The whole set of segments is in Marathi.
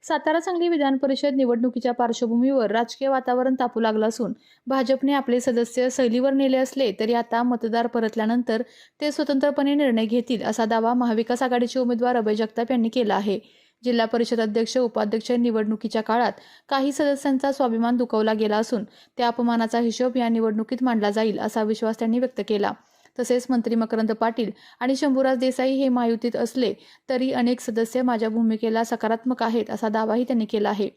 सातारा सांगली विधान परिषद निवडणुकीच्या पार्श्वभूमीवर राजकीय वातावरण तापू लागलं असून भाजपने आपले सदस्य सहलीवर नेले असले तरी आता मतदार परतल्यानंतर ते स्वतंत्रपणे निर्णय घेतील असा दावा महाविकास आघाडीचे उमेदवार अभय जगताप यांनी केला आहे। जिल्हा परिषद अध्यक्ष उपाध्यक्ष निवडणुकीच्या काळात काही सदस्यांचा स्वाभिमान दुखावला गेला असून त्या अपमानाचा हिशोब या निवडणुकीत मांडला जाईल असा विश्वास त्यांनी व्यक्त केला। तसेच मंत्री मकरंद पाटील आणि शंभूराज देसाई हे महायुतीत असले तरी अनेक सदस्य माझ्या भूमिकेला सकारात्मक आहेत असा दावाही त्यांनी केला आहे।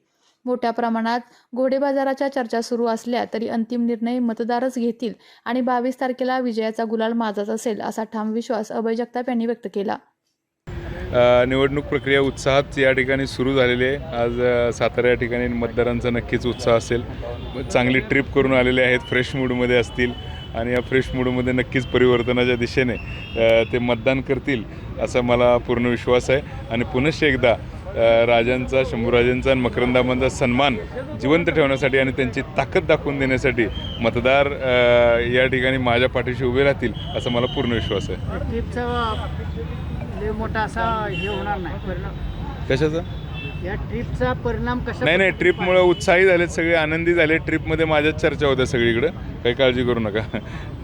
मोठ्या प्रमाणात घोडे बाजाराच्या चर्चा सुरू असल्या तरी अंतिम निर्णय मतदारच घेतील आणि 22 तारखेला विजयाचा गुलाल माझाच असेल असा ठाम विश्वास अभय जगताप यांनी व्यक्त केला। निवडणूक प्रक्रिया उत्साहात या ठिकाणी सुरू झालेली आहे। आज सातारा या ठिकाणी मतदारांचा नक्कीच उत्साह असेल। चांगली ट्रिप करून आलेले आहेत, फ्रेश मूडमध्ये असतील आणि या फ्रेश मूडमध्ये नक्कीच परिवर्तनाच्या दिशेने ते मतदान करतील असा मला पूर्ण विश्वास आहे। आणि पुनश्च एकदा राजांचा, शंभूराजांचा आणि मकरंदाबांचा सन्मान जिवंत ठेवण्यासाठी आणि त्यांची ताकद दाखवून देण्यासाठी मतदार या ठिकाणी माझ्या पाठीशी उभे राहतील असा मला पूर्ण विश्वास आहे। मोठा असा हे होणार नाही परिणाम कशाचा? या ट्रिपचा परिणाम कशा? नाही, ट्रिपमुळे उत्साही झालेत, सगळे आनंदी झाले। ट्रिपमध्ये माझ्याच चर्चा होत्या सगळीकडे, काही काळजी करू नका।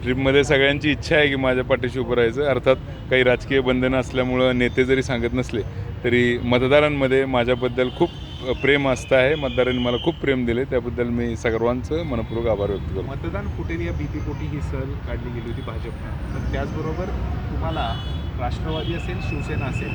ट्रिपमध्ये सगळ्यांची इच्छा आहे की माझ्या पाठीशी उभं राहायचं। अर्थात काही राजकीय बंधनं असल्यामुळं नेते जरी सांगत नसले तरी मतदारांमध्ये माझ्याबद्दल खूप प्रेम असतं आहे। मतदारांनी मला खूप प्रेम दिले, त्याबद्दल मी सर्वांचं मनपूर्वक आभार व्यक्त करतो। मतदान फुटेल या भीतीपोटी ही सहल काढली गेली होती भाजपनं, पण त्याचबरोबर तुम्हाला राष्ट्रवादी असेल, शिवसेना असेल,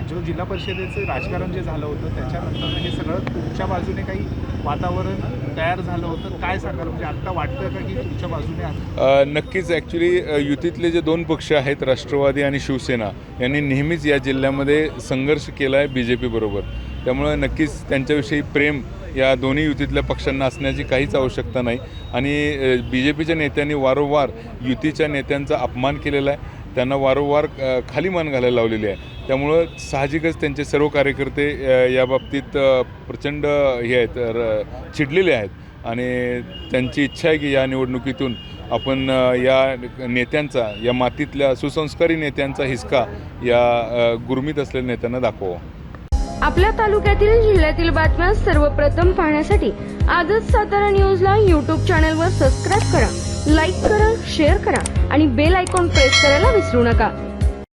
जो जिल्हा परिषदेचं राजकारण जे झालं होतं त्याच्यानंतर हे सगळं तुमच्या बाजूने काही वातावरण तयार झालं होतं, काय सांगाल? म्हणजे आत्ता वाटतं का की तुमच्या बाजूने? नक्कीच ॲक्च्युली युतीतले जे दोन पक्ष आहेत, राष्ट्रवादी आणि शिवसेना, यांनी नेहमीच या जिल्ह्यामध्ये संघर्ष केला आहे BJP बरोबर। त्यामुळे नक्कीच त्यांच्याविषयी प्रेम या दोन्ही युतीतल्या पक्षांना असण्याची काहीच आवश्यकता नाही। आणि BJPच्या नेत्यांनी वारंवार युतीच्या नेत्यांचा अपमान केलेला आहे, त्यांना वारंवार खाली मान घालायला लावलेली आहे। त्यामुळं साहजिकच त्यांचे सर्व कार्यकर्ते या बाबतीत प्रचंड हे आहेत, चिडलेले आहेत आणि त्यांची इच्छा आहे की या निवडणुकीतून आपण या नेत्यांचा, या मातीतल्या सुसंस्कारी नेत्यांचा हिसका या गुरमीत असलेल्या नेत्यांना दाखवावा। आपल्या तालुक्यातील जिल्ह्यातील बातम्या सर्वप्रथम पाहण्यासाठी आजच सातारा न्यूजला YouTube चॅनलवर सबस्क्राईब करा, लाईक करा, शेअर करा आणि बेल आयकॉन प्रेस करायला विसरू नका।